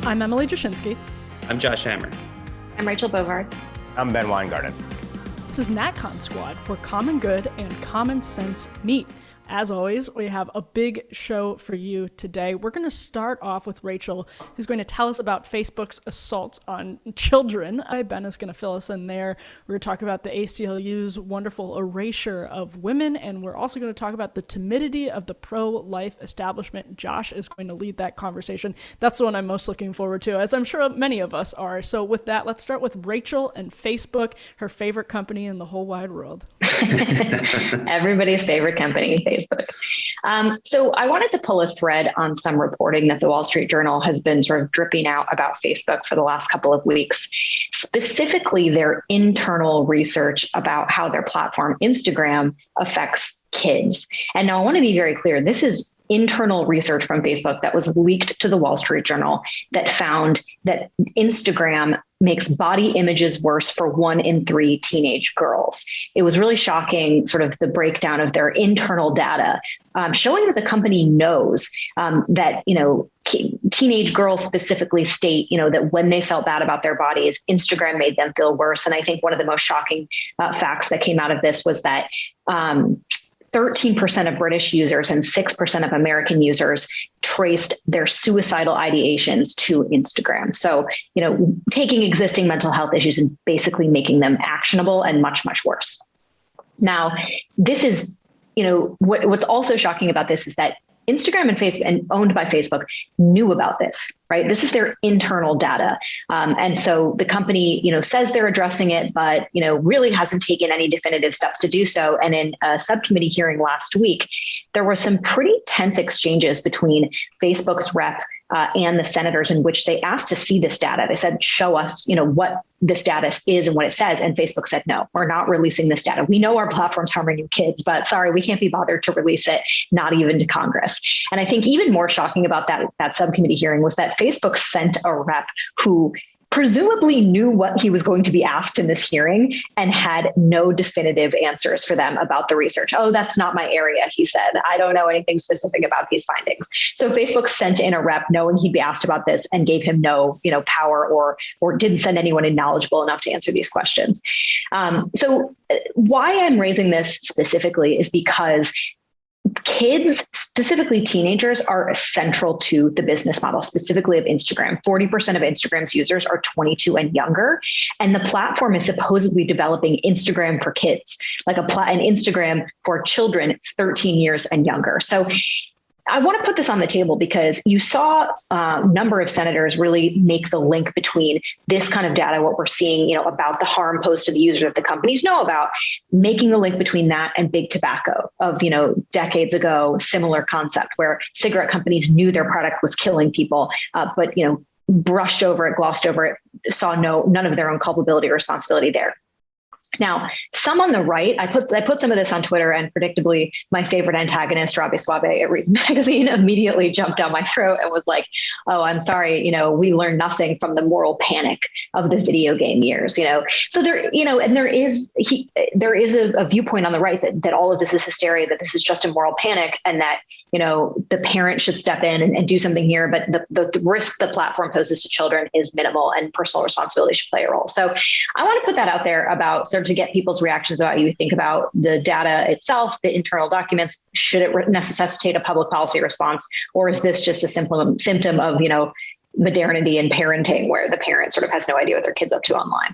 I'm Emily Jashinsky. I'm Josh Hammer. I'm Rachel Bovard. I'm Ben Weingarten. This is NatCon Squad, where common good and common sense meet. As always, we have a big show for you today. We're going to start off with Rachel, who's going to tell us about Facebook's assaults on children. Ben is going to fill us in there. We're going to talk about the ACLU's wonderful erasure of women, and we're also going to talk about the timidity of the pro-life establishment. Josh is going to lead that conversation. That's the one I'm most looking forward to, as I'm sure many of us are. So with that, let's start with Rachel and Facebook, her favorite company in the whole wide world. Everybody's favorite company, Facebook. So I wanted to pull a thread on some reporting that the Wall Street Journal has been sort of dripping out about Facebook for the last couple of weeks, specifically their internal research about how their platform, Instagram, affects kids. And now I want to be very clear. This is internal research from Facebook that was leaked to the Wall Street Journal that found that Instagram makes body images worse for 1 in 3 teenage girls. It was really shocking, sort of the breakdown of their internal data, showing that the company knows that, teenage girls specifically state, that when they felt bad about their bodies, Instagram made them feel worse. And I think one of the most shocking facts that came out of this was that 13% of British users and 6% of American users traced their suicidal ideations to Instagram. So, taking existing mental health issues and basically making them actionable and much, much worse. Now, this is, what's also shocking about this is that Instagram and Facebook, and owned by Facebook, knew about this, right? This is their internal data. And so the company, says they're addressing it, but, really hasn't taken any definitive steps to do so. And in a subcommittee hearing last week, there were some pretty tense exchanges between Facebook's rep and the senators in which they asked to see this data. They said, show us, what this data is and what it says. And Facebook said, no, we're not releasing this data. We know our platform's harming your kids, but sorry, we can't be bothered to release it, not even to Congress. And I think even more shocking about that subcommittee hearing was that Facebook sent a rep who presumably knew what he was going to be asked in this hearing and had no definitive answers for them about the research. Oh, that's not my area, he said. I don't know anything specific about these findings. So Facebook sent in a rep knowing he'd be asked about this and gave him no, power or didn't send anyone in knowledgeable enough to answer these questions. So why I'm raising this specifically is because kids, specifically teenagers, are central to the business model, specifically of Instagram. 40% of Instagram's users are 22 and younger, and the platform is supposedly developing Instagram for kids, like an Instagram for children 13 years and younger. So I want to put this on the table because you saw a number of senators really make the link between this kind of data, what we're seeing, about the harm posed to the user that the companies know about, making the link between that and big tobacco of, decades ago, similar concept where cigarette companies knew their product was killing people, but, brushed over it, glossed over it, saw none of their own culpability or responsibility there. Now, some on the right, I put some of this on Twitter, and predictably, my favorite antagonist, Robbie Swabe at Reason Magazine, immediately jumped down my throat and was like, "Oh, I'm sorry, we learned nothing from the moral panic of the video game years." So there, and there is a viewpoint on the right that all of this is hysteria, that this is just a moral panic, and that the parent should step in and do something here, but the risk the platform poses to children is minimal, and personal responsibility should play a role. So I want to put that out there about to get people's reactions about you think about the data itself, the internal documents. Should it necessitate a public policy response, or is this just a simple symptom of, modernity and parenting where the parent sort of has no idea what their kid's up to online?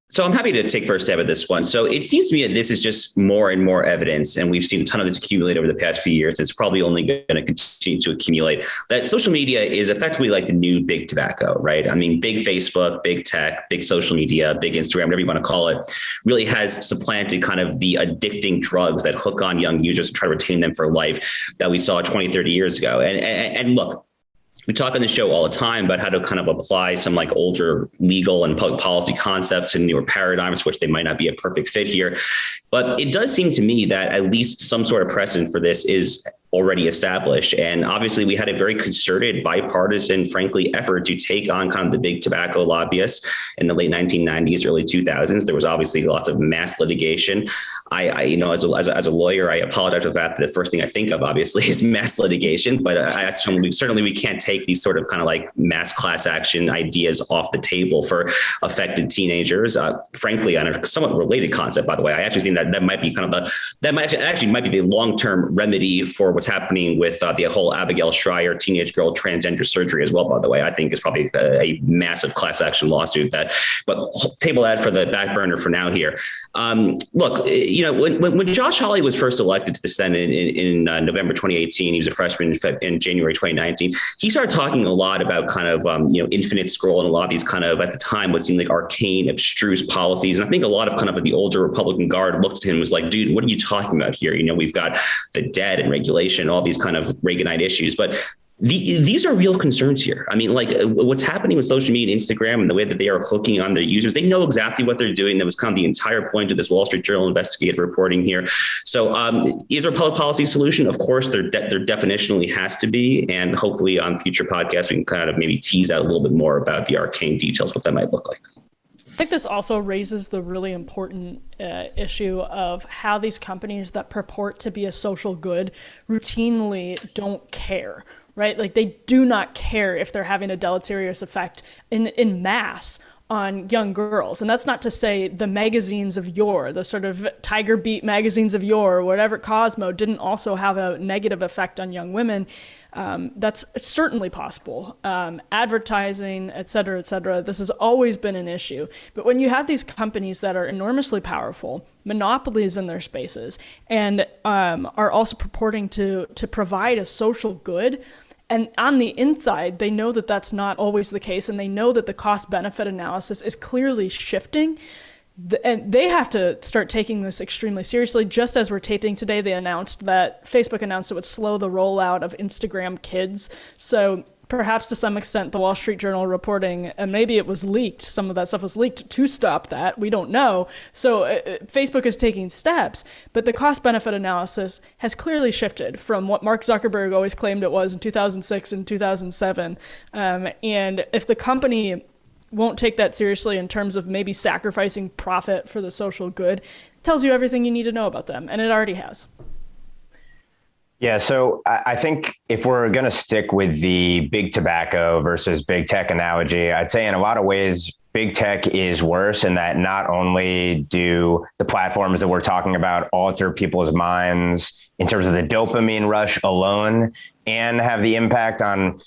So I'm happy to take first stab at this one. So it seems to me that this is just more and more evidence, and we've seen a ton of this accumulate over the past few years. It's probably only going to continue to accumulate, that social media is effectively like the new big tobacco, right? I mean, big Facebook, big tech, big social media, big Instagram, whatever you want to call it, really has supplanted kind of the addicting drugs that hook on young users and try to retain them for life that we saw 20, 30 years ago. And look, we talk on the show all the time about how to kind of apply some like older legal and public policy concepts and newer paradigms, which they might not be a perfect fit here. But it does seem to me that at least some sort of precedent for this is already established. And obviously we had a very concerted, bipartisan, frankly, effort to take on kind of the big tobacco lobbyists in the late 1990s, early 2000s. There was obviously lots of mass litigation. I as a lawyer, I apologize for that. The first thing I think of, obviously, is mass litigation. But certainly we can't take these sort of kind of like mass class action ideas off the table for affected teenagers. Frankly, on a somewhat related concept, by the way, I actually think that might be kind of might be the long-term remedy for what's happening with the whole Abigail Schreier teenage girl transgender surgery as well. By the way, I think is probably a massive class action lawsuit but table that for the back burner for now here. Look, when Josh Hawley was first elected to the Senate in November 2018, he was a freshman in January 2019. He started talking a lot about kind of infinite scroll and a lot of these kind of, at the time, what seemed like arcane, abstruse policies. And I think a lot of kind of the older Republican guard looked at him and was like, dude, what are you talking about here? We've got the debt and regulation, all these kind of Reaganite issues, but these are real concerns here. I mean, like what's happening with social media and Instagram and the way that they are hooking on their users, they know exactly what they're doing. That was kind of the entire point of this Wall Street Journal investigative reporting here. So is there a public policy solution? Of course, there definitionally has to be. And hopefully on future podcasts, we can kind of maybe tease out a little bit more about the arcane details, what that might look like. I think this also raises the really important issue of how these companies that purport to be a social good routinely don't care, right? Like they do not care if they're having a deleterious effect in mass on young girls. And that's not to say the magazines of yore, the sort of Tiger Beat magazines of yore, or whatever, Cosmo, didn't also have a negative effect on young women. That's certainly possible. Advertising, et cetera, this has always been an issue. But when you have these companies that are enormously powerful, monopolies in their spaces, and are also purporting to provide a social good, and on the inside, they know that that's not always the case, and they know that the cost-benefit analysis is clearly shifting. And they have to start taking this extremely seriously. Just as we're taping today, Facebook announced it would slow the rollout of Instagram Kids. So perhaps to some extent, the Wall Street Journal reporting, and maybe it was leaked, some of that stuff was leaked to stop that. We don't know. So Facebook is taking steps, but the cost-benefit analysis has clearly shifted from what Mark Zuckerberg always claimed it was in 2006 and 2007. And if the company won't take that seriously in terms of maybe sacrificing profit for the social good, it tells you everything you need to know about them, and it already has. Yeah, so I think if we're going to stick with the big tobacco versus big tech analogy, I'd say in a lot of ways, big tech is worse in that not only do the platforms that we're talking about alter people's minds in terms of the dopamine rush alone and have the impact on,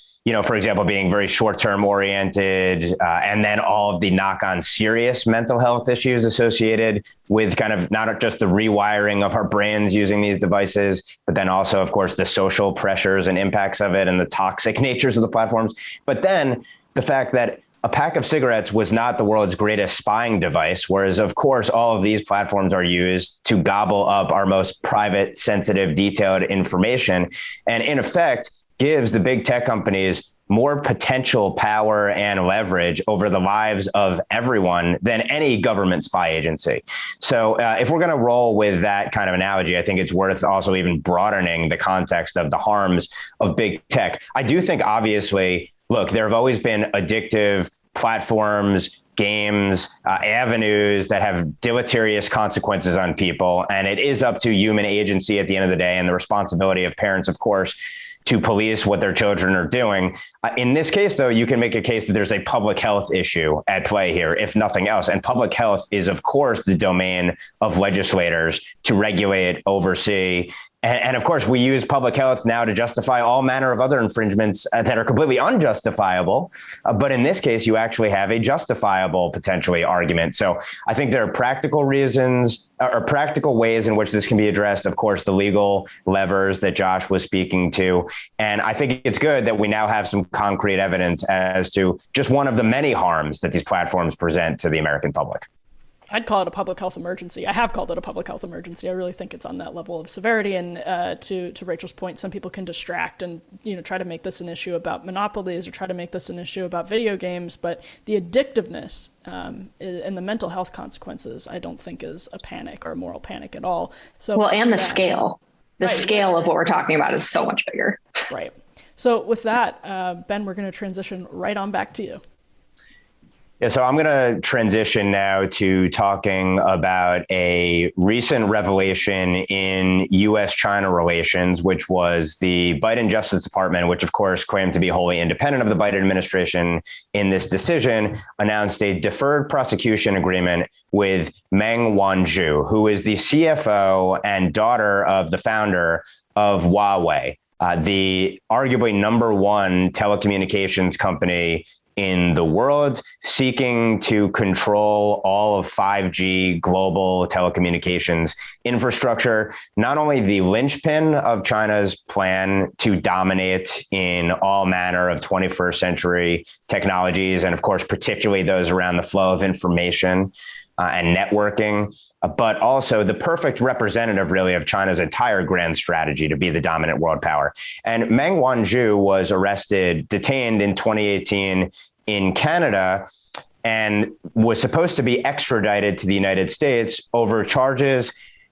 for example, being very short-term oriented, and then all of the knock-on serious mental health issues associated with kind of not just the rewiring of our brains using these devices, but then also, of course, the social pressures and impacts of it and the toxic natures of the platforms. But then the fact that a pack of cigarettes was not the world's greatest spying device, whereas, of course, all of these platforms are used to gobble up our most private, sensitive, detailed information, and in effect, gives the big tech companies more potential power and leverage over the lives of everyone than any government spy agency. So if we're going to roll with that kind of analogy, I think it's worth also even broadening the context of the harms of big tech. I do think, obviously, look, there have always been addictive platforms, games, avenues that have deleterious consequences on people. And it is up to human agency at the end of the day, and the responsibility of parents, of course, to police what their children are doing. In this case, though, you can make a case that there's a public health issue at play here, if nothing else. And public health is, of course, the domain of legislators to regulate, oversee. And of course, we use public health now to justify all manner of other infringements that are completely unjustifiable. But in this case, you actually have a justifiable, potentially, argument. So I think there are practical reasons or practical ways in which this can be addressed. Of course, the legal levers that Josh was speaking to. And I think it's good that we now have some concrete evidence as to just one of the many harms that these platforms present to the American public. I'd call it a public health emergency. I have called it a public health emergency. I really think it's on that level of severity. And to Rachel's point, some people can distract and try to make this an issue about monopolies or try to make this an issue about video games. But the addictiveness and the mental health consequences, I don't think is a panic or a moral panic at all. So well, and the scale. The scale of what we're talking about is so much bigger. Right. So with that, Ben, we're going to transition right on back to you. Yeah, so I'm going to transition now to talking about a recent revelation in U.S.-China relations, which was the Biden Justice Department, which of course claimed to be wholly independent of the Biden administration in this decision, announced a deferred prosecution agreement with Meng Wanzhou, who is the CFO and daughter of the founder of Huawei, the arguably number one telecommunications company in the world, seeking to control all of 5G global telecommunications infrastructure, not only the linchpin of China's plan to dominate in all manner of 21st century technologies, and of course, particularly those around the flow of information and networking, but also the perfect representative really of China's entire grand strategy to be the dominant world power. And Meng Wanzhou was detained in 2018 in Canada and was supposed to be extradited to the United States over charges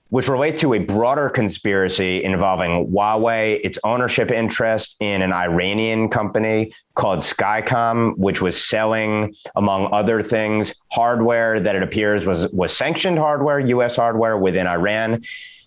which relate to a broader conspiracy involving Huawei, its ownership interest in an Iranian company called Skycom, which was selling, among other things, hardware that it appears was sanctioned hardware, U.S. hardware within Iran.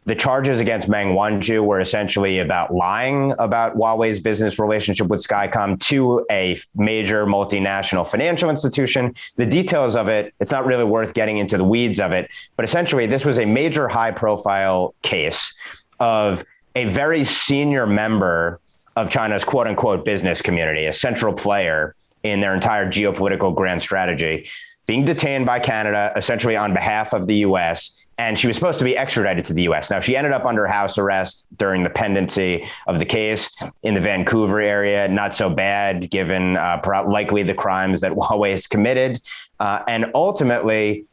The charges against Meng Wanzhou were essentially about lying about Huawei's business relationship with Skycom to a major multinational financial institution. The details of it, it's not really worth getting into the weeds of it, but essentially this was a major high-profile case of a very senior member of China's quote-unquote business community, a central player in their entire geopolitical grand strategy, being detained by Canada, essentially on behalf of the U.S., and she was supposed to be extradited to the U.S. Now, she ended up under house arrest during the pendency of the case in the Vancouver area. Not so bad, given likely the crimes that Huawei has committed. And ultimately,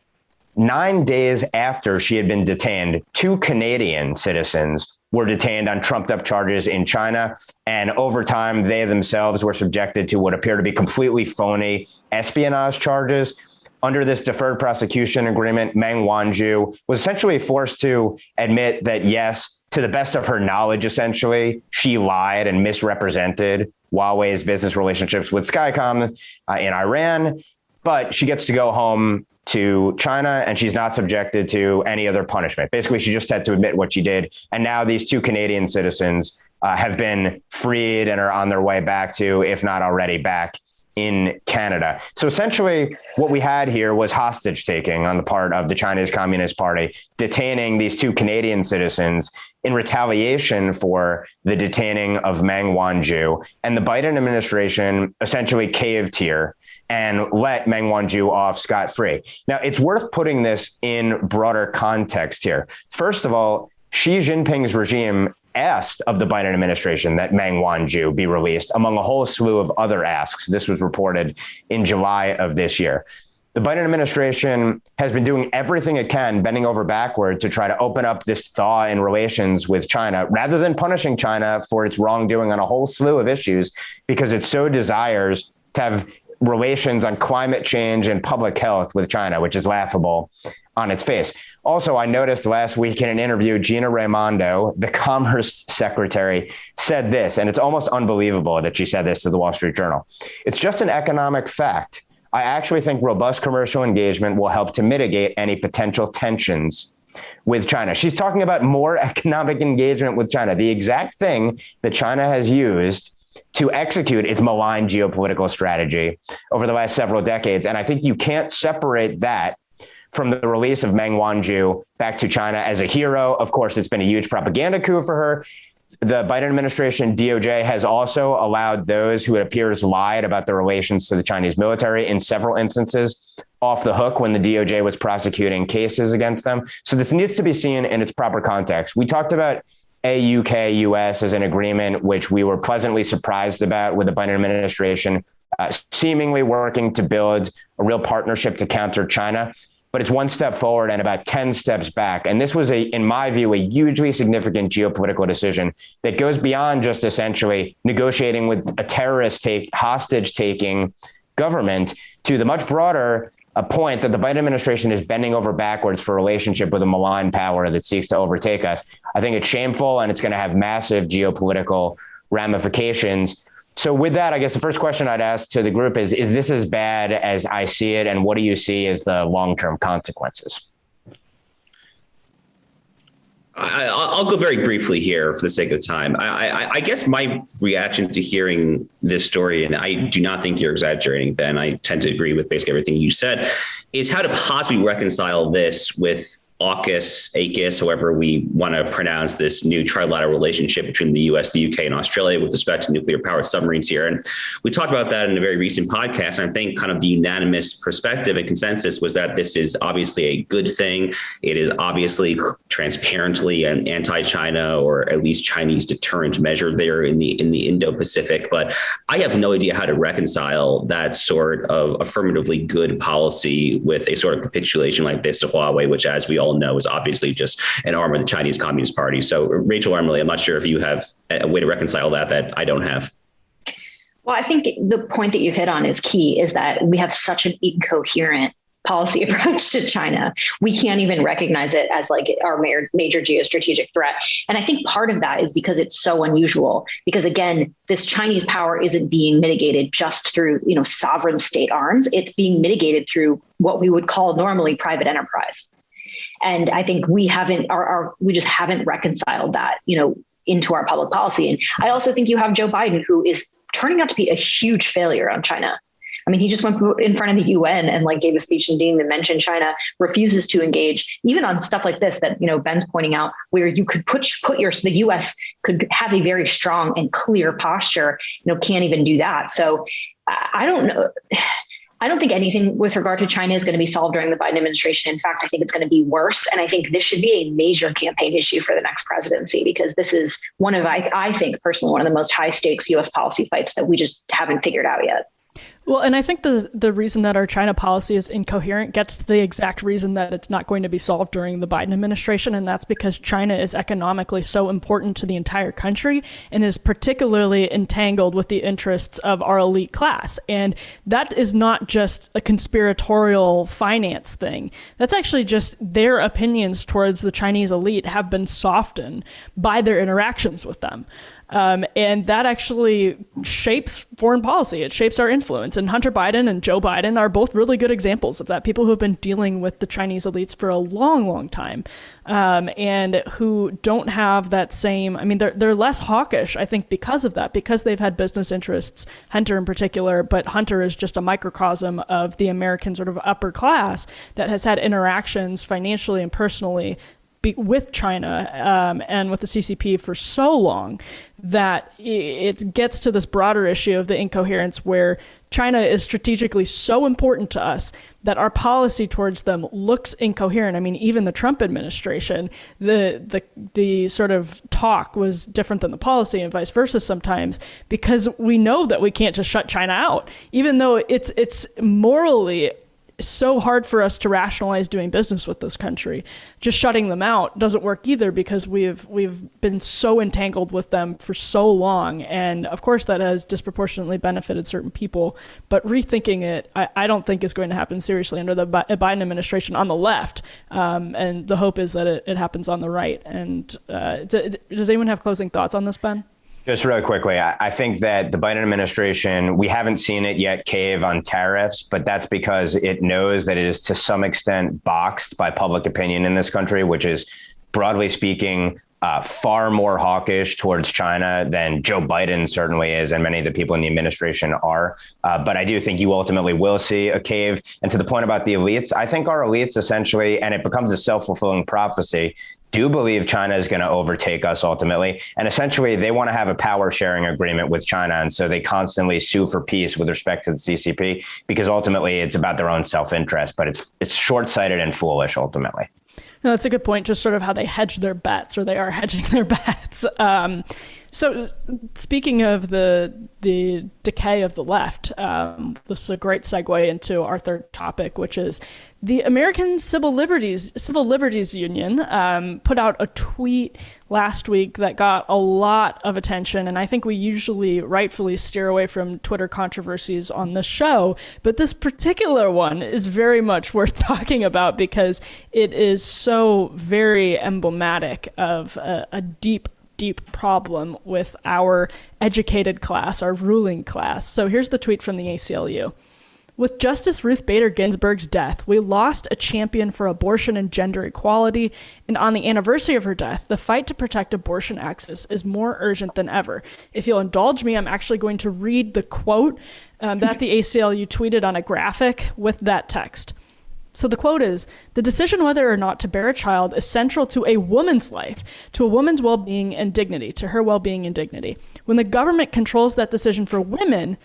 9 days after she had been detained, 2 Canadian citizens were detained on trumped up charges in China. And over time, they themselves were subjected to what appear to be completely phony espionage charges. Under this deferred prosecution agreement, Meng Wanzhou was essentially forced to admit that, yes, to the best of her knowledge, essentially, she lied and misrepresented Huawei's business relationships with Skycom in Iran, but she gets to go home to China and she's not subjected to any other punishment. Basically, she just had to admit what she did. And now these 2 Canadian citizens have been freed and are on their way back to, if not already back, in Canada. So essentially what we had here was hostage taking on the part of the Chinese Communist Party, detaining these 2 Canadian citizens in retaliation for the detaining of Meng Wanzhou. And the Biden administration essentially caved here and let Meng Wanzhou off scot-free. Now, it's worth putting this in broader context here. First of all, Xi Jinping's regime asked of the Biden administration that Meng Wanzhou be released, among a whole slew of other asks. This was reported in July of this year. The Biden administration has been doing everything it can, bending over backward to try to open up this thaw in relations with China, rather than punishing China for its wrongdoing on a whole slew of issues, because it so desires to have relations on climate change and public health with China, which is laughable on its face. Also, I noticed last week in an interview, Gina Raimondo, the Commerce Secretary, said this, and it's almost unbelievable that she said this to the Wall Street Journal. It's just an economic fact. I actually think robust commercial engagement will help to mitigate any potential tensions with China. She's talking about more economic engagement with China, the exact thing that China has used to execute its malign geopolitical strategy over the last several decades. And I think you can't separate that from the release of Meng Wanzhou back to China as a hero. Of course, it's been a huge propaganda coup for her. The Biden administration, DOJ, has also allowed those who it appears lied about their relations to the Chinese military in several instances off the hook when the DOJ was prosecuting cases against them. So this needs to be seen in its proper context. We talked about AUKUS as an agreement, which we were pleasantly surprised about, with the Biden administration seemingly working to build a real partnership to counter China. But it's one step forward and about 10 steps back. And this was, in my view, a hugely significant geopolitical decision that goes beyond just essentially negotiating with a terrorist hostage-taking government to the much broader a point that the Biden administration is bending over backwards for a relationship with a malign power that seeks to overtake us. I think it's shameful, and it's going to have massive geopolitical ramifications. So with that, I guess the first question I'd ask to the group is this as bad as I see it? And what do you see as the long-term consequences? I'll go very briefly here for the sake of time. I guess my reaction to hearing this story, and I do not think you're exaggerating, Ben, I tend to agree with basically everything you said, is how to possibly reconcile this with AUKUS, however we want to pronounce this new trilateral relationship between the US, the UK, and Australia with respect to nuclear powered submarines here. And we talked about that in a very recent podcast. And I think kind of the unanimous perspective and consensus was that this is obviously a good thing. It is obviously transparently an anti-China or at least Chinese deterrent measure there in the Indo-Pacific. But I have no idea how to reconcile that sort of affirmatively good policy with a sort of capitulation like this to Huawei, which, as we all know, is obviously just an arm of the Chinese Communist Party. So Rachel, Emily, I'm not sure if you have a way to reconcile that I don't have. Well, I think the point that you hit on is key, is that we have such an incoherent policy approach to China. We can't even recognize it as like our major geostrategic threat. And I think part of that is because it's so unusual, because again, this Chinese power isn't being mitigated just through, sovereign state arms. It's being mitigated through what we would call normally private enterprise. And I think we just haven't reconciled that, into our public policy. And I also think you have Joe Biden, who is turning out to be a huge failure on China. I mean, he just went in front of the UN and gave a speech in Dean that mentioned China, refuses to engage even on stuff like this that, Ben's pointing out, where you could the US could have a very strong and clear posture, can't even do that. So I don't know. I don't think anything with regard to China is going to be solved during the Biden administration. In fact, I think it's going to be worse. And I think this should be a major campaign issue for the next presidency, because this is I think personally, one of the most high stakes US policy fights that we just haven't figured out yet. Well, and I think the reason that our China policy is incoherent gets to the exact reason that it's not going to be solved during the Biden administration. And that's because China is economically so important to the entire country and is particularly entangled with the interests of our elite class. And that is not just a conspiratorial finance thing. That's actually just their opinions towards the Chinese elite have been softened by their interactions with them. And that actually shapes foreign policy. It shapes our influence. And Hunter Biden and Joe Biden are both really good examples of that. People who have been dealing with the Chinese elites for a long, long time, and who don't have that same, they're less hawkish, I think, because of that, because they've had business interests, Hunter in particular, but Hunter is just a microcosm of the American sort of upper class that has had interactions financially and personally with China and with the CCP for so long that it gets to this broader issue of the incoherence where China is strategically so important to us that our policy towards them looks incoherent. Even the Trump administration, the sort of talk was different than the policy and vice versa sometimes, because we know that we can't just shut China out, even though it's morally so hard for us to rationalize doing business with this country. Just shutting them out doesn't work either, because we've been so entangled with them for so long. And of course that has disproportionately benefited certain people, but rethinking it, I don't think is going to happen seriously under the Biden administration on the left. And the hope is that it happens on the right. And does anyone have closing thoughts on this, Ben? Just really quickly, I think that the Biden administration, we haven't seen it yet cave on tariffs, but that's because it knows that it is to some extent boxed by public opinion in this country, which is, broadly speaking, far more hawkish towards China than Joe Biden certainly is, and many of the people in the administration are. But I do think you ultimately will see a cave. And to the point about the elites, I think our elites essentially, and it becomes a self-fulfilling prophecy, do believe China is going to overtake us ultimately. And essentially, they want to have a power sharing agreement with China. And so they constantly sue for peace with respect to the CCP, because ultimately it's about their own self-interest. But it's short-sighted and foolish ultimately. No, that's a good point. Just sort of how they hedge their bets, or they are hedging their bets. So speaking of the decay of the left, this is a great segue into our third topic, which is the American Civil Liberties Union put out a tweet last week that got a lot of attention. And I think we usually rightfully steer away from Twitter controversies on this show. But this particular one is very much worth talking about because it is so very emblematic of a deep problem with our educated class, our ruling class. So here's the tweet from the ACLU. With Justice Ruth Bader Ginsburg's death, we lost a champion for abortion and gender equality, and on the anniversary of her death, the fight to protect abortion access is more urgent than ever. If you'll indulge me, I'm actually going to read the quote that the ACLU tweeted on a graphic with that text. So the quote is, "The decision whether or not to bear a child is central to a woman's life, to a woman's well-being and dignity, to her well-being and dignity. When the government controls that decision for women,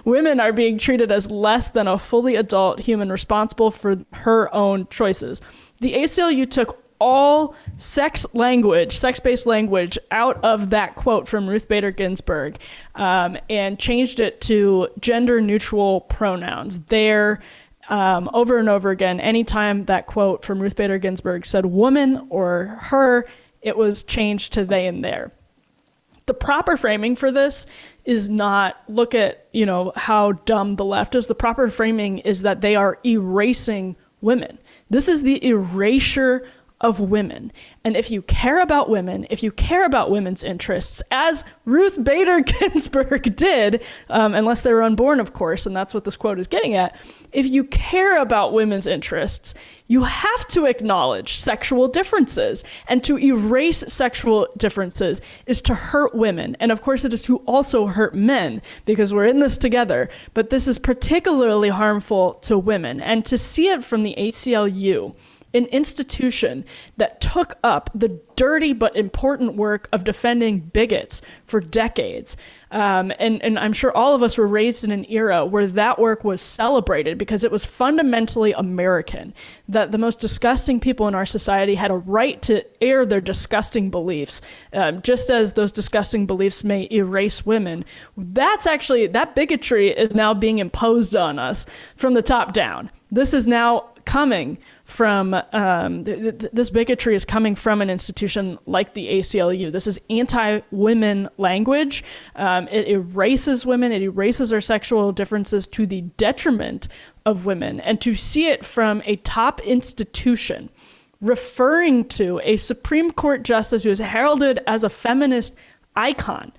women are being treated as less than a fully adult human responsible for her own choices." The ACLU took all sex-based language out of that quote from Ruth Bader Ginsburg and changed it to gender-neutral pronouns. Over and over again, anytime that quote from Ruth Bader Ginsburg said woman or her, it was changed to they and their. The proper framing for this is not look at, how dumb the left is. The proper framing is that they are erasing women. This is the erasure of women. And if you care about women, if you care about women's interests, as Ruth Bader Ginsburg did, unless they were unborn, of course, and that's what this quote is getting at, if you care about women's interests, you have to acknowledge sexual differences. And to erase sexual differences is to hurt women. And of course, it is to also hurt men, because we're in this together. But this is particularly harmful to women. And to see it from the ACLU, an institution that took up the dirty but important work of defending bigots for decades. And I'm sure all of us were raised in an era where that work was celebrated because it was fundamentally American, that the most disgusting people in our society had a right to air their disgusting beliefs, just as those disgusting beliefs may erase women. That bigotry is now being imposed on us from the top down. This is now coming from, this bigotry is coming from an institution like the ACLU. This is anti-women language. It erases women. It erases our sexual differences to the detriment of women. And to see it from a top institution referring to a Supreme Court justice who is heralded as a feminist icon,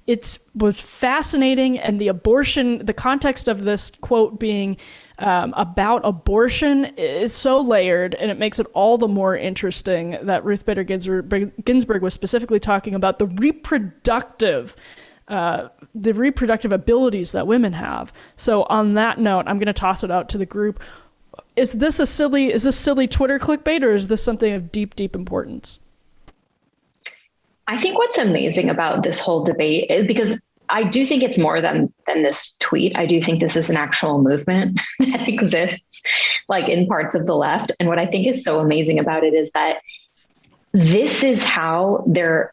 it was fascinating. And the context of this quote being about abortion is so layered, and it makes it all the more interesting that Ruth Bader Ginsburg was specifically talking about the reproductive abilities that women have. So on that note, I'm going to toss it out to the group. Is this silly Twitter clickbait, or is this something of deep, deep importance? I think what's amazing about this whole debate is because I do think it's more than this tweet. I do think this is an actual movement that exists like in parts of the left. And what I think is so amazing about it is that this is how they're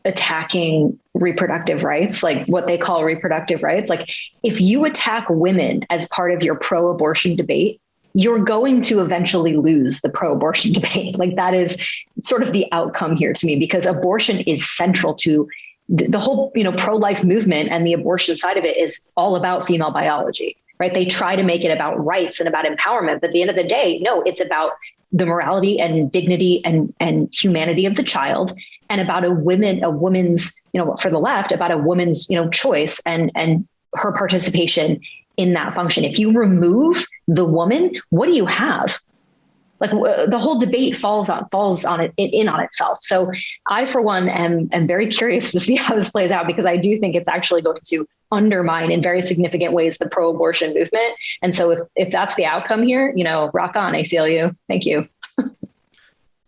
attacking reproductive rights, like what they call reproductive rights. Like if you attack women as part of your pro-abortion debate, you're going to eventually lose the pro-abortion debate. Like that is sort of the outcome here to me, because abortion is central to the whole, pro-life movement, and the abortion side of it is all about female biology, right? They try to make it about rights and about empowerment, but at the end of the day, no, it's about the morality and dignity and humanity of the child, and about a woman's, for the left, about a woman's, choice and her participation in that function. If you remove the woman, what do you have? Like the whole debate falls on itself. So I, for one, am very curious to see how this plays out, because I do think it's actually going to undermine in very significant ways the pro-abortion movement. And so if that's the outcome here, rock on, ACLU. Thank you.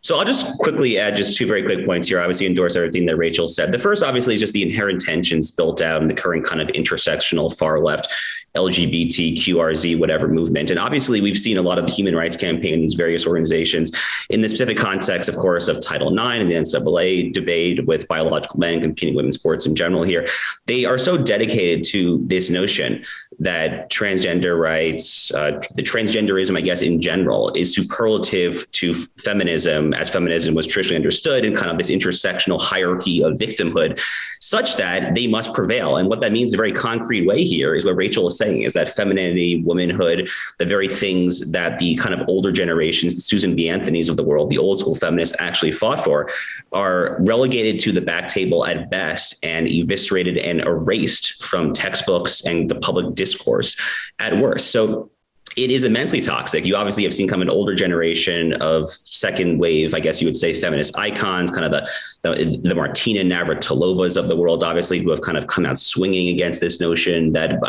So I'll just quickly add just two very quick points here. Obviously endorse everything that Rachel said. The first, obviously, is just the inherent tensions built out in the current kind of intersectional far left. LGBTQRZ, whatever movement. And obviously, we've seen a lot of the human rights campaign in these various organizations in the specific context, of course, of Title IX and the NCAA debate with biological men competing in women's sports in general here. They are so dedicated to this notion that transgender rights, the transgenderism, I guess, in general, is superlative to feminism, as feminism was traditionally understood in kind of this intersectional hierarchy of victimhood, such that they must prevail. And what that means in a very concrete way here is what Rachel is saying, is that femininity, womanhood, the very things that the kind of older generations, the Susan B. Anthonys of the world, the old school feminists actually fought for, are relegated to the back table at best and eviscerated and erased from textbooks and the public discourse at worst. So it is immensely toxic. You obviously have seen come an older generation of second wave, I guess you would say, feminist icons, kind of the Martina Navratilovas of the world, obviously, who have kind of come out swinging against this notion that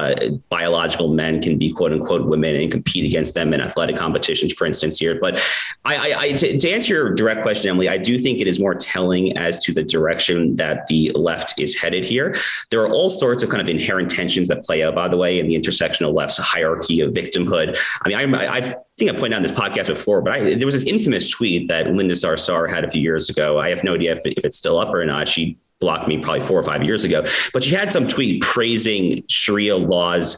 biological men can be quote unquote women and compete against them in athletic competitions, for instance, here. But to answer your direct question, Emily, I do think it is more telling as to the direction that the left is headed here. There are all sorts of kind of inherent tensions that play out, by the way, in the intersectional left's hierarchy of victimhood. I mean, I think I pointed out in this podcast before, but there was this infamous tweet that Linda Sarsour had a few years ago. I have no idea if it's still up or not. She blocked me probably 4 or 5 years ago, but she had some tweet praising Sharia law's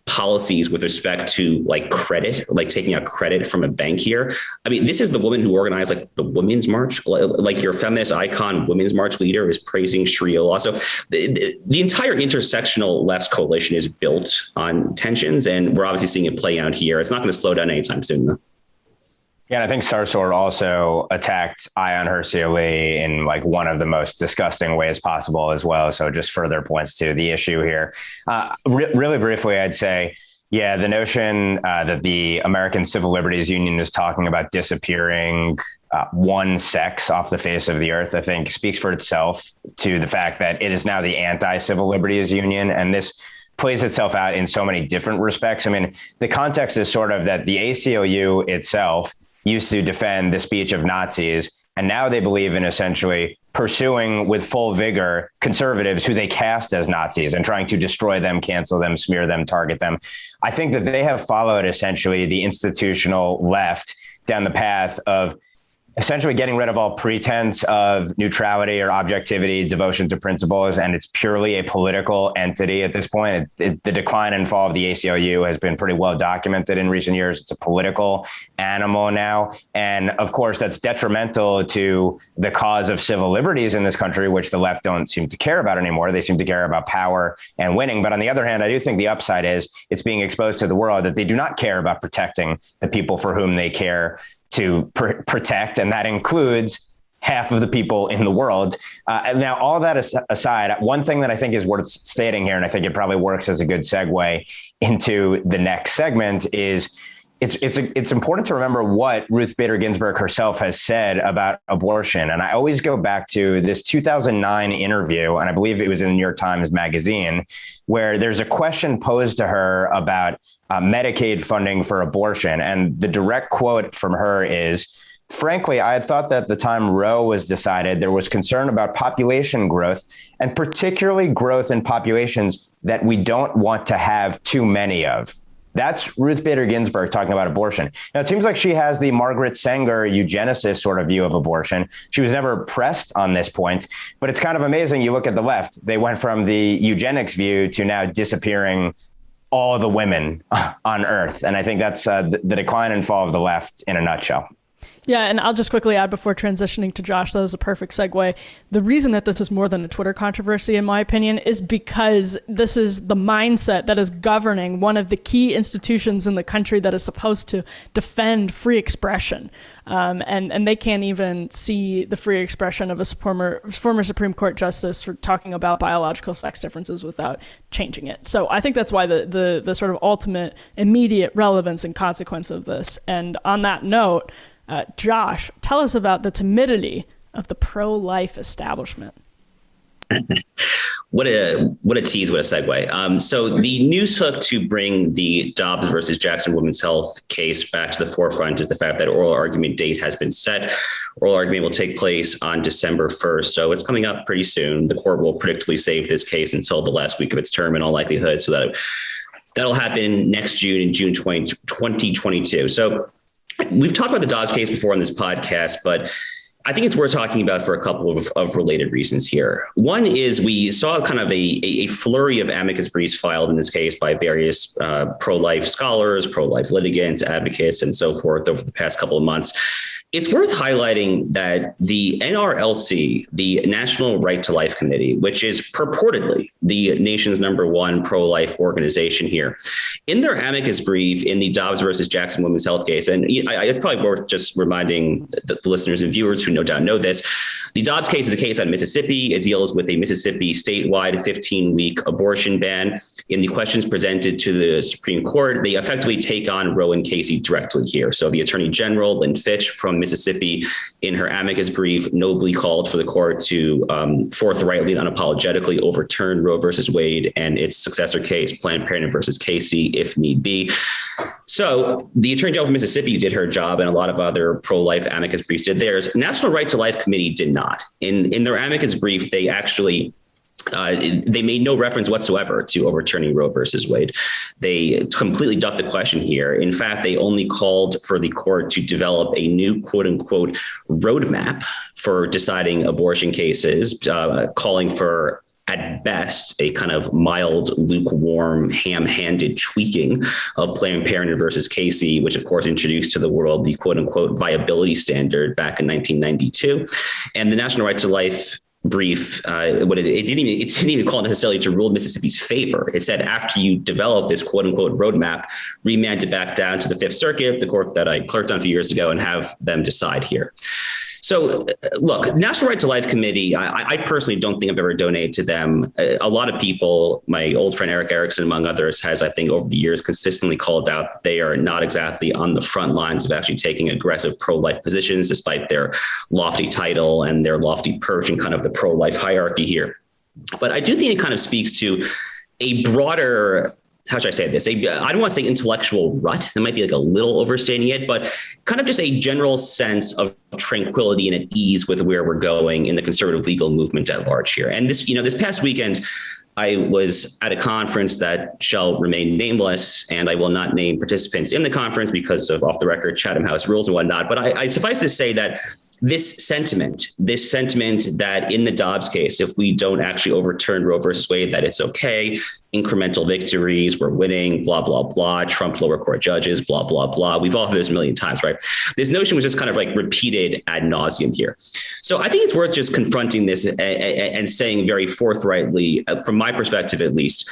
policies with respect to like credit, like taking out credit from a bank here. I mean, this is the woman who organized like the Women's March, like your feminist icon, Women's March leader is praising Sharia law. So the entire intersectional left's coalition is built on tensions, and we're obviously seeing it play out here. It's not going to slow down anytime soon, though. Yeah, and I think Sarsour also attacked Ayaan Hirsi Ali in like one of the most disgusting ways possible as well. So just further points to the issue here. Really briefly, I'd say, yeah, the notion that the American Civil Liberties Union is talking about disappearing one sex off the face of the earth, I think speaks for itself to the fact that it is now the anti-Civil Liberties Union. And this plays itself out in so many different respects. I mean, the context is sort of that the ACLU itself used to defend the speech of Nazis, and now they believe in essentially pursuing with full vigor conservatives who they cast as Nazis and trying to destroy them, cancel them, smear them, target them. I think that they have followed essentially the institutional left down the path of essentially getting rid of all pretense of neutrality or objectivity, devotion to principles, and it's purely a political entity at this point. The decline and fall of the ACLU has been pretty well documented in recent years. It's a political animal now. And of course, that's detrimental to the cause of civil liberties in this country, which the left don't seem to care about anymore. They seem to care about power and winning. But on the other hand, I do think the upside is it's being exposed to the world that they do not care about protecting the people for whom they care to protect, and that includes half of the people in the world. Now, all that aside, one thing that I think is worth stating here, and I think it probably works as a good segue into the next segment, is it's important to remember what Ruth Bader Ginsburg herself has said about abortion. And I always go back to this 2009 interview, and I believe it was in the New York Times Magazine, where there's a question posed to her about Medicaid funding for abortion. And the direct quote from her is, "Frankly, I had thought that at the time Roe was decided, there was concern about population growth, and particularly growth in populations that we don't want to have too many of." That's Ruth Bader Ginsburg talking about abortion. Now, it seems like she has the Margaret Sanger eugenicist sort of view of abortion. She was never pressed on this point, but it's kind of amazing. You look at the left, they went from the eugenics view to now disappearing all the women on earth. And I think that's the decline and fall of the left in a nutshell. Yeah, and I'll just quickly add before transitioning to Josh, that was a perfect segue. The reason that this is more than a Twitter controversy, in my opinion, is because this is the mindset that is governing one of the key institutions in the country that is supposed to defend free expression. And they can't even see the free expression of a former Supreme Court justice for talking about biological sex differences without changing it. So I think that's why the sort of ultimate immediate relevance and consequence of this. And on that note, Josh, tell us about the timidity of the pro-life establishment. What a tease, what a segue. So the news hook to bring the Dobbs versus Jackson Women's Health case back to the forefront is the fact that oral argument date has been set. Oral argument will take place on December 1st. So it's coming up pretty soon. The court will predictably save this case until the last week of its term in all likelihood, so that That'll happen next June, in June 2022. So we've talked about the Dobbs case before on this podcast, but I think it's worth talking about for a couple of related reasons here. One is we saw kind of a flurry of amicus briefs filed in this case by various pro-life scholars, pro-life litigants, advocates, and so forth over the past couple of months. It's worth highlighting that the NRLC, the National Right to Life Committee, which is purportedly the nation's #1 pro-life organization here, in their amicus brief in the Dobbs versus Jackson Women's Health case, and it's probably worth just reminding the listeners and viewers who no doubt know this, the Dobbs case is a case on Mississippi. It deals with a Mississippi statewide 15-week abortion ban. In the questions presented to the Supreme Court, they effectively take on Roe and Casey directly here. So the Attorney General, Lynn Fitch from Mississippi, in her amicus brief, nobly called for the court to forthrightly and unapologetically overturn Roe versus Wade and its successor case, Planned Parenthood versus Casey, if need be. So the Attorney General of Mississippi did her job, and a lot of other pro-life amicus briefs did theirs. National Right to Life Committee did not. In their amicus brief, they actually they made no reference whatsoever to overturning Roe versus Wade. They completely ducked the question here. In fact, they only called for the court to develop a new quote unquote roadmap for deciding abortion cases, calling for, at best, a kind of mild, lukewarm, ham-handed tweaking of Planned Parenthood versus Casey, which of course introduced to the world the quote unquote viability standard back in 1992. And the National Right to Life brief, it didn't even call it necessarily to rule Mississippi's favor. It said, after you develop this quote unquote roadmap, remand it back down to the Fifth Circuit, the court that I clerked on a few years ago, and have them decide here. So look, National Right to Life Committee, I personally don't think I've ever donated to them. A lot of people, my old friend Eric Erickson, among others, has, I think, over the years consistently called out that they are not exactly on the front lines of actually taking aggressive pro-life positions, despite their lofty title and their lofty perch in kind of the pro-life hierarchy here. But I do think it kind of speaks to a broader, how should I say this? I don't want to say intellectual rut. That might be like a little overstating it, but kind of just a general sense of tranquility and at ease with where we're going in the conservative legal movement at large here. And this past weekend, I was at a conference that shall remain nameless, and I will not name participants in the conference because of off the record Chatham House rules and whatnot. But I suffice to say that this sentiment that in the Dobbs case, if we don't actually overturn Roe versus Wade, that it's okay, incremental victories, we're winning, blah, blah, blah, Trump lower court judges, blah, blah, blah. We've all heard this a million times, right? This notion was just kind of like repeated ad nauseum here. So I think it's worth just confronting this and saying very forthrightly, from my perspective at least,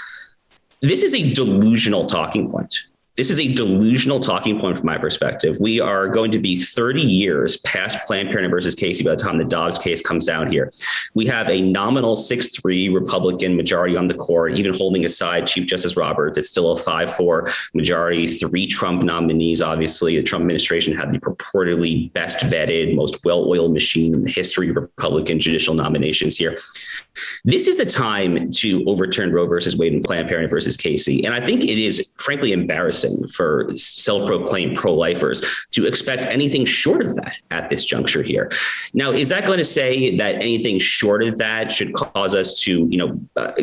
this is a delusional talking point. This is a delusional talking point from my perspective. We are going to be 30 years past Planned Parenthood versus Casey by the time the Dobbs case comes down here. We have a nominal 6-3 Republican majority on the court, even holding aside Chief Justice Roberts. It's still a 5-4 majority, 3 Trump nominees. Obviously, the Trump administration had the purportedly best vetted, most well-oiled machine in the history of Republican judicial nominations here. This is the time to overturn Roe versus Wade and Planned Parenthood versus Casey. And I think it is frankly embarrassing for self-proclaimed pro-lifers to expect anything short of that at this juncture here. Now, is that going to say that anything short of that should cause us to,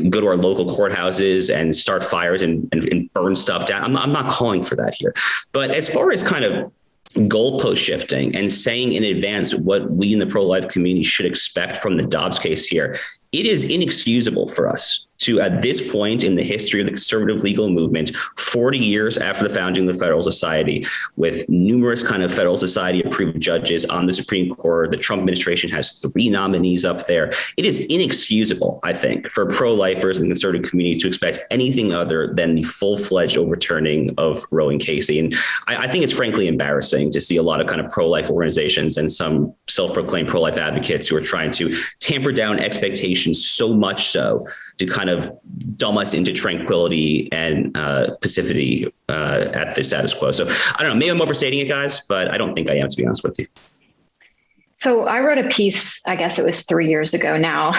go to our local courthouses and start fires and burn stuff down? I'm not calling for that here. But as far as kind of goalpost shifting and saying in advance what we in the pro-life community should expect from the Dobbs case here, it is inexcusable for us to, at this point in the history of the conservative legal movement, 40 years after the founding of the Federal Society, with numerous kind of Federal Society approved judges on the Supreme Court, the Trump administration has 3 nominees up there. It is inexcusable, I think, for pro-lifers in the conservative community to expect anything other than the full-fledged overturning of Roe and Casey. And I think it's frankly embarrassing to see a lot of kind of pro-life organizations and some self-proclaimed pro-life advocates who are trying to tamper down expectations so much so to kind of dumb us into tranquility and passivity at the status quo. So I don't know, maybe I'm overstating it, guys, but I don't think I am, to be honest with you. So I wrote a piece, I guess it was 3 years ago now,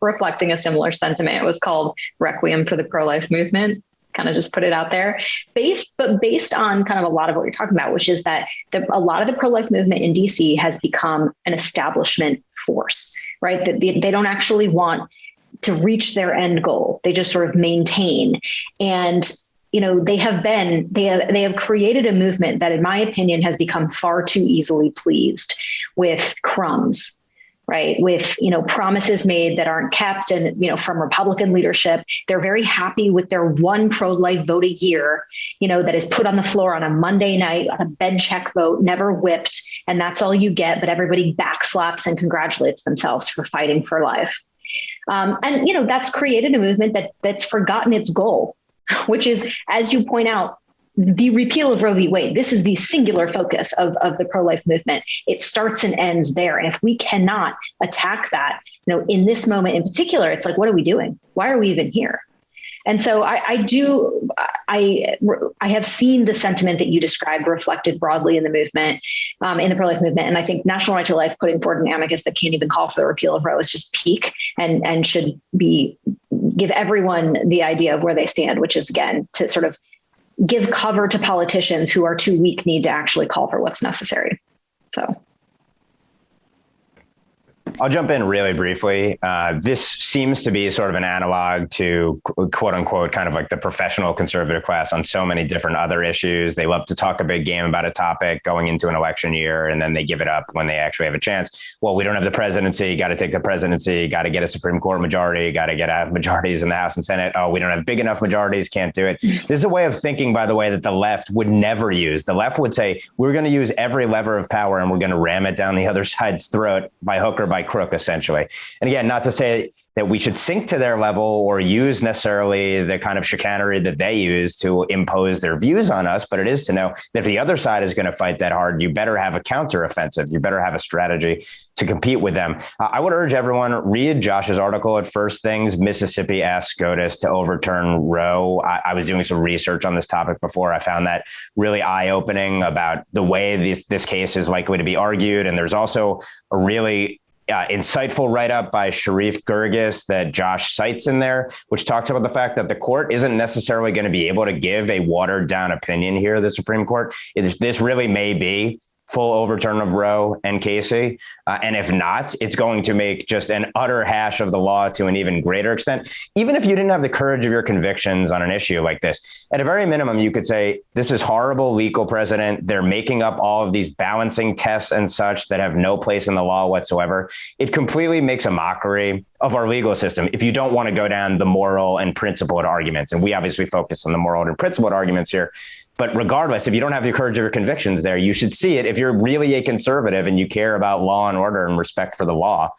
reflecting a similar sentiment. It was called Requiem for the Pro-Life Movement. Kind of just put it out there, based on kind of a lot of what you're talking about, which is that a lot of the pro-life movement in DC has become an establishment force, right? That they don't actually want to reach their end goal. They just sort of maintain. And, they have created a movement that, in my opinion, has become far too easily pleased with crumbs, right? With, promises made that aren't kept. And, from Republican leadership, they're very happy with their one pro-life vote a year, that is put on the floor on a Monday night on a bed check vote, never whipped. And that's all you get. But everybody backslaps and congratulates themselves for fighting for life. And that's created a movement that's forgotten its goal, which is, as you point out, the repeal of Roe v. Wade. This is the singular focus of the pro-life movement. It starts and ends there. And if we cannot attack that, in this moment in particular, it's like, what are we doing? Why are we even here? And so I have seen the sentiment that you described reflected broadly in the movement, in the pro-life movement. And I think National Right to Life putting forward an amicus that can't even call for the repeal of Roe is just peak and should give everyone the idea of where they stand, which is, again, to sort of give cover to politicians who are too weak-kneed to actually call for what's necessary. So I'll jump in really briefly. This seems to be sort of an analog to, quote unquote, kind of like the professional conservative class on so many different other issues. They love to talk a big game about a topic going into an election year, and then they give it up when they actually have a chance. Well, we don't have the presidency. Got to take the presidency. Got to get a Supreme Court majority. Got to get majorities in the House and Senate. Oh, we don't have big enough majorities. Can't do it. This is a way of thinking, by the way, that the left would never use. The left would say, we're going to use every lever of power and we're going to ram it down the other side's throat by hook or by crook, essentially. And again, not to say that we should sink to their level or use necessarily the kind of chicanery that they use to impose their views on us, but it is to know that if the other side is going to fight that hard, you better have a counteroffensive. You better have a strategy to compete with them. I would urge everyone, read Josh's article at First Things. Mississippi asked SCOTUS to overturn Roe. I was doing some research on this topic before. I found that really eye-opening about the way this case is likely to be argued. And there's also a really insightful write-up by Sharif Girgis that Josh cites in there, which talks about the fact that the court isn't necessarily going to be able to give a watered-down opinion here, the Supreme Court. This really may be full overturn of Roe and Casey. And if not, it's going to make just an utter hash of the law to an even greater extent. Even if you didn't have the courage of your convictions on an issue like this, at a very minimum, you could say, this is horrible legal precedent. They're making up all of these balancing tests and such that have no place in the law whatsoever. It completely makes a mockery of our legal system if you don't want to go down the moral and principled arguments. And we obviously focus on the moral and principled arguments here. But regardless, if you don't have the courage of your convictions there, you should see it. If you're really a conservative and you care about law and order and respect for the law,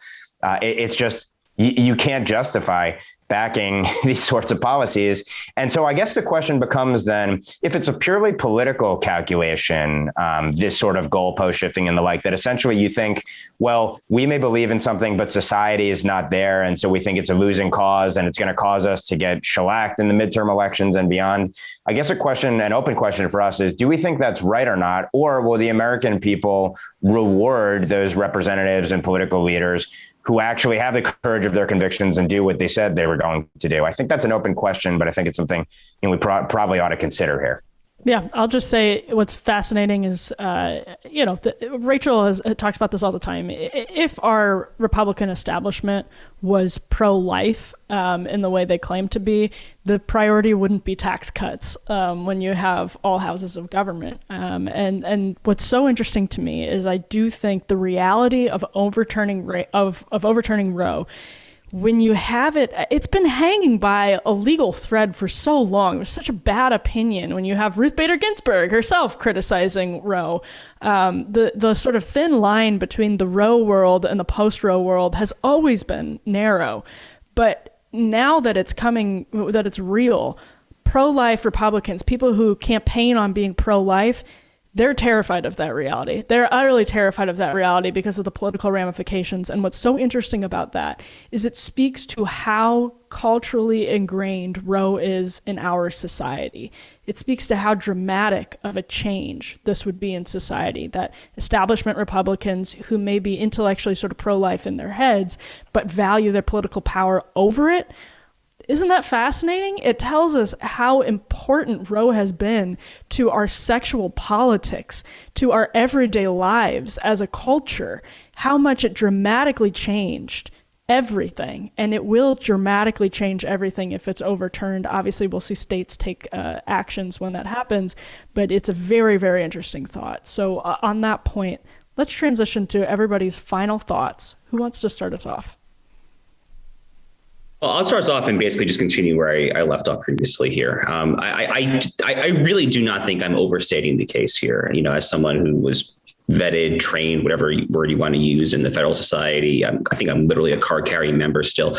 it's just you can't justify backing these sorts of policies. And so I guess the question becomes then, if it's a purely political calculation, this sort of goalpost shifting and the like, that essentially you think, well, we may believe in something, but society is not there. And so we think it's a losing cause and it's going to cause us to get shellacked in the midterm elections and beyond. I guess an open question for us is, do we think that's right or not? Or will the American people reward those representatives and political leaders who actually have the courage of their convictions and do what they said they were going to do? I think that's an open question, but I think it's something we probably ought to consider here. Yeah, I'll just say what's fascinating is, Rachel talks about this all the time. If our Republican establishment was pro-life in the way they claim to be, the priority wouldn't be tax cuts when you have all houses of government. And what's so interesting to me is I do think the reality of overturning Roe, when you have it's been hanging by a legal thread for so long. It was such a bad opinion when you have Ruth Bader Ginsburg herself criticizing Roe. The sort of thin line between the Roe world and the post-Roe world has always been narrow. But now that it's real, pro-life Republicans, people who campaign on being pro-life, they're terrified of that reality. They're utterly terrified of that reality because of the political ramifications. And what's so interesting about that is it speaks to how culturally ingrained Roe is in our society. It speaks to how dramatic of a change this would be in society, that establishment Republicans who may be intellectually sort of pro-life in their heads, but value their political power over it. Isn't that fascinating? It tells us how important Roe has been to our sexual politics, to our everyday lives as a culture, how much it dramatically changed everything, and it will dramatically change everything if it's overturned. Obviously, we'll see states take actions when that happens, but it's a very, very interesting thought. So on that point, let's transition to everybody's final thoughts. Who wants to start us off? Well, I'll start us off and basically just continue where I left off previously here. I really do not think I'm overstating the case here. As someone who was vetted, trained, whatever word you want to use in the Federal Society, I think I'm literally a card carrying member still.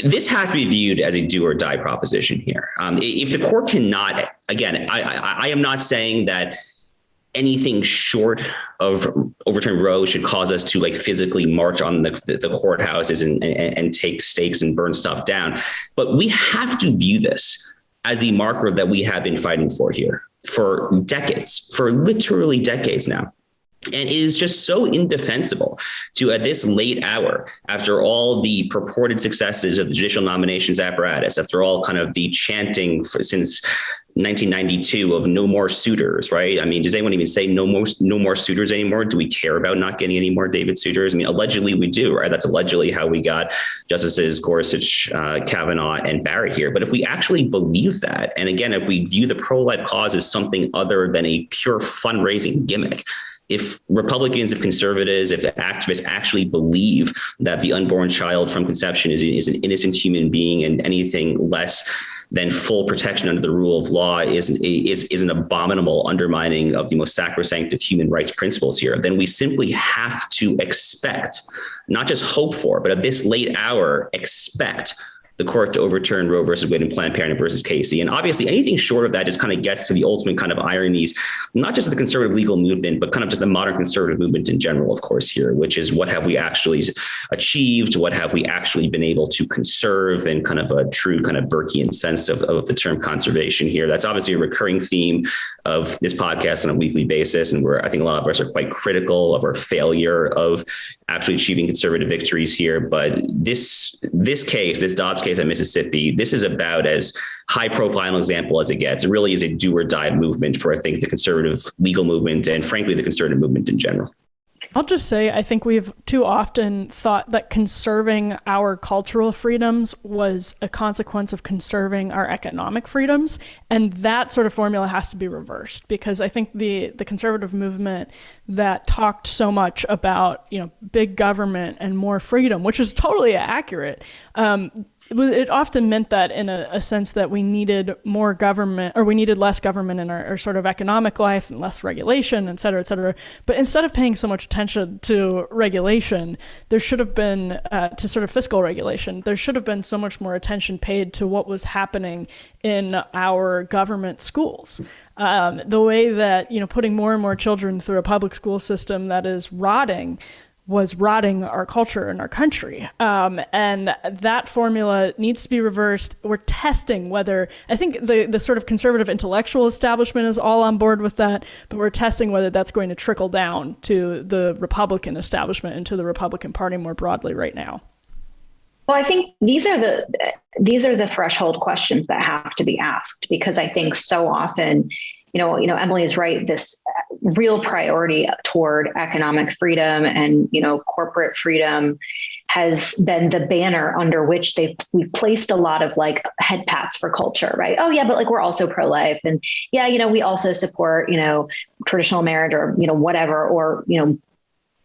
This has to be viewed as a do or die proposition here. If the court cannot, again, I am not saying that anything short of overturning Roe should cause us to physically march on the courthouses and take stakes and burn stuff down. But we have to view this as the marker that we have been fighting for here for decades, for literally decades now. And it is just so indefensible to, at this late hour, after all the purported successes of the judicial nominations apparatus, after all kind of the chanting since 1992 of no more suitors, right? I mean, does anyone even say no more suitors anymore? Do we care about not getting any more David suitors? I mean, allegedly we do, right? That's allegedly how we got Justices Gorsuch, Kavanaugh, and Barrett here. But if we actually believe that, and again, if we view the pro-life cause as something other than a pure fundraising gimmick, if Republicans, if conservatives, if activists actually believe that the unborn child from conception is an innocent human being and anything less than full protection under the rule of law is an abominable undermining of the most sacrosanct of human rights principles here, then we simply have to expect, not just hope for, but at this late hour, expect the court to overturn Roe versus Wade and Planned Parenthood versus Casey. And obviously anything short of that just kind of gets to the ultimate kind of ironies, not just of the conservative legal movement, but kind of just the modern conservative movement in general, of course, here, which is what have we actually achieved? What have we actually been able to conserve in kind of a true kind of Burkean sense of the term conservation here? That's obviously a recurring theme of this podcast on a weekly basis. And where I think a lot of us are quite critical of our failure of actually achieving conservative victories here. But this case, this Dobbs case at Mississippi, this is about as high profile an example as it gets. It really is a do or die movement for, I think, the conservative legal movement and frankly, the conservative movement in general. I'll just say, I think we've too often thought that conserving our cultural freedoms was a consequence of conserving our economic freedoms. And that sort of formula has to be reversed, because I think the conservative movement that talked so much about, big government and more freedom, which is totally accurate, it often meant that in a sense that we needed more government, or we needed less government in our sort of economic life and less regulation, et cetera, et cetera. But instead of paying so much attention to regulation, there should have been, to sort of fiscal regulation, there should have been so much more attention paid to what was happening in our government schools. The way that, putting more and more children through a public school system that is was rotting our culture and our country. And that formula needs to be reversed. We're testing whether, I think the sort of conservative intellectual establishment is all on board with that, but we're testing whether that's going to trickle down to the Republican establishment and to the Republican Party more broadly right now. Well, I think these are the threshold questions that have to be asked, because I think so often, Emily is right. This real priority toward economic freedom and, corporate freedom has been the banner under which we've placed a lot of head pats for culture, right? Oh yeah, but we're also pro-life, and yeah, we also support, traditional marriage or, whatever, or,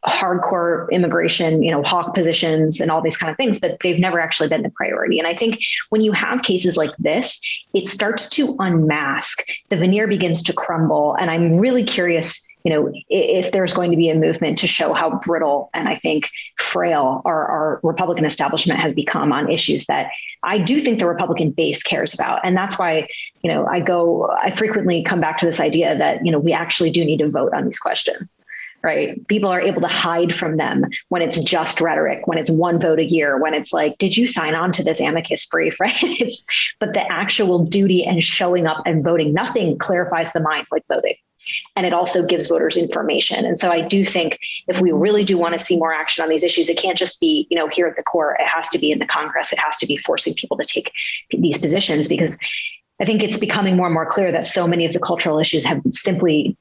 hardcore immigration, hawk positions and all these kind of things, but they've never actually been the priority. And I think when you have cases like this, it starts to unmask, the veneer begins to crumble. And I'm really curious, if there's going to be a movement to show how brittle and I think frail our Republican establishment has become on issues that I do think the Republican base cares about. And that's why, I frequently come back to this idea that, we actually do need to vote on these questions. Right. People are able to hide from them when it's just rhetoric, when it's one vote a year, when it's did you sign on to this amicus brief? Right. But the actual duty and showing up and voting, nothing clarifies the mind like voting. And it also gives voters information. And so I do think if we really do want to see more action on these issues, it can't just be, here at the court. It has to be in the Congress. It has to be forcing people to take these positions, because I think it's becoming more and more clear that so many of the cultural issues have simply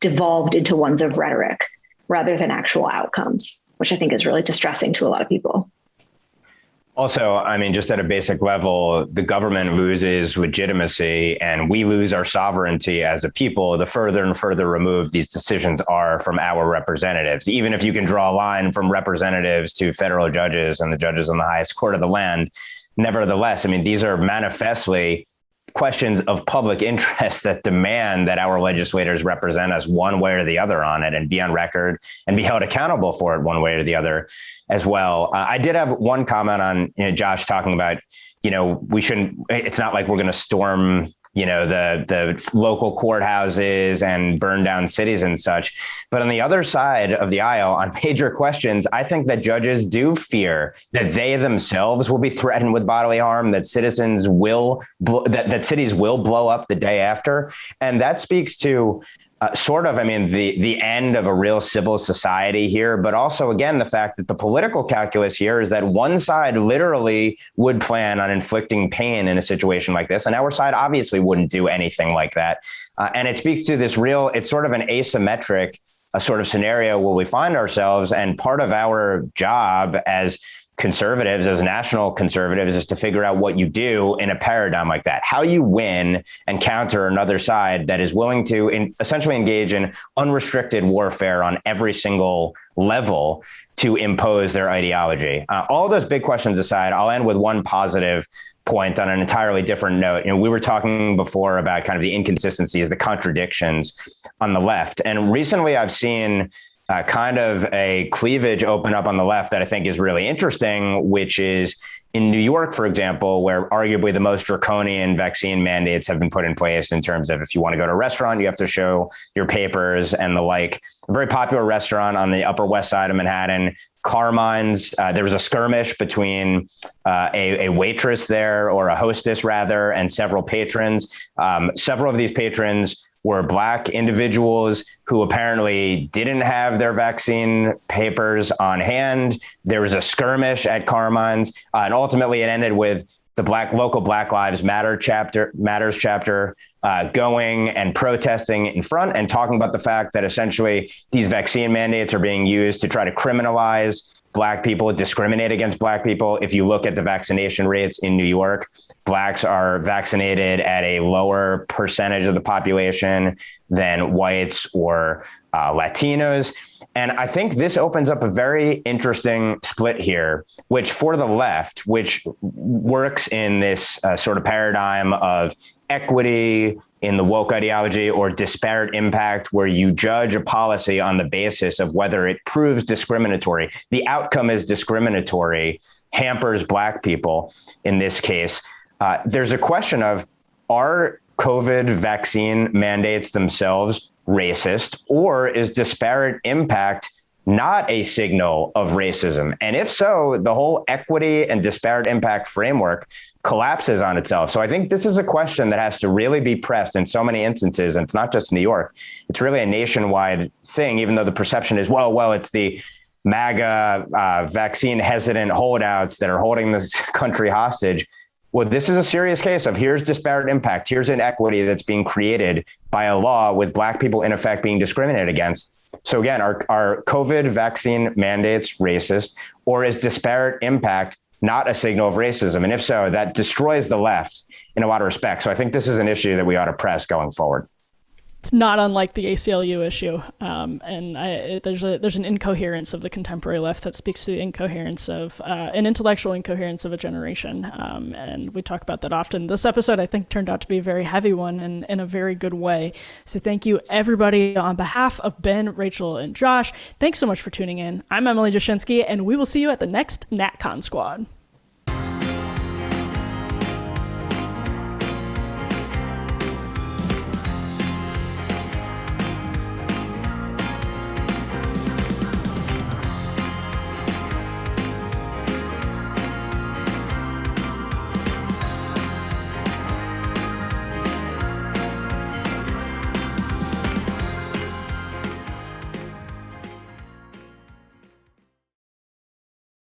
devolved into ones of rhetoric rather than actual outcomes, which I think is really distressing to a lot of people. Also, I mean, just at a basic level, the government loses legitimacy and we lose our sovereignty as a people the further and further removed these decisions are from our representatives. Even if you can draw a line from representatives to federal judges and the judges on the highest court of the land, nevertheless, I mean, these are manifestly questions of public interest that demand that our legislators represent us one way or the other on it and be on record and be held accountable for it one way or the other as well. I did have one comment on, Josh talking about, we shouldn't, it's not like we're going to storm, the local courthouses and burn down cities and such. But on the other side of the aisle on major questions, I think that judges do fear that they themselves will be threatened with bodily harm, that citizens will, that cities will blow up the day after. And that speaks to the end of a real civil society here, but also, again, the fact that the political calculus here is that one side literally would plan on inflicting pain in a situation like this. And our side obviously wouldn't do anything like that. And it speaks to this it's sort of an asymmetric sort of scenario where we find ourselves. And part of our job as conservatives, as national conservatives, is to figure out what you do in a paradigm like that, how you win and counter another side that is willing to essentially engage in unrestricted warfare on every single level to impose their ideology. All those big questions aside, I'll end with one positive point on an entirely different note. We were talking before about kind of the inconsistencies, the contradictions on the left. And recently I've seen kind of a cleavage open up on the left that I think is really interesting, which is in New York, for example, where arguably the most draconian vaccine mandates have been put in place in terms of if you want to go to a restaurant, you have to show your papers and the like. A very popular restaurant on the Upper West Side of Manhattan, Carmine's. There was a skirmish between a waitress there, or a hostess rather, and several patrons. Several of these patrons were Black individuals who apparently didn't have their vaccine papers on hand. There was a skirmish at Carmine's, and ultimately it ended with the local Black Lives Matters chapter going and protesting in front and talking about the fact that essentially these vaccine mandates are being used to try to criminalize Black people, discriminate against Black people. If you look at the vaccination rates in New York, Blacks are vaccinated at a lower percentage of the population than whites or Latinos. And I think this opens up a very interesting split here, which for the left, which works in this sort of paradigm of equity in the woke ideology or disparate impact, where you judge a policy on the basis of whether it proves discriminatory. The outcome is discriminatory, hampers Black people in this case. There's a question of, are COVID vaccine mandates themselves racist, or is disparate impact not a signal of racism? And if so, the whole equity and disparate impact framework collapses on itself. So I think this is a question that has to really be pressed in so many instances. And it's not just New York. It's really a nationwide thing, even though the perception is, well, it's the MAGA vaccine hesitant holdouts that are holding this country hostage. Well, this is a serious case of here's disparate impact. Here's inequity that's being created by a law with Black people, in effect, being discriminated against. So again, are COVID vaccine mandates racist, or is disparate impact not a signal of racism? And if so, that destroys the left in a lot of respects. So I think this is an issue that we ought to press going forward. It's not unlike the ACLU issue. There's an incoherence of the contemporary left that speaks to the incoherence of an intellectual incoherence of a generation. And we talk about that often. This episode, I think, turned out to be a very heavy one and in a very good way. So thank you, everybody. On behalf of Ben, Rachel, and Josh, thanks so much for tuning in. I'm Emily Jashinsky, and we will see you at the next NatCon Squad.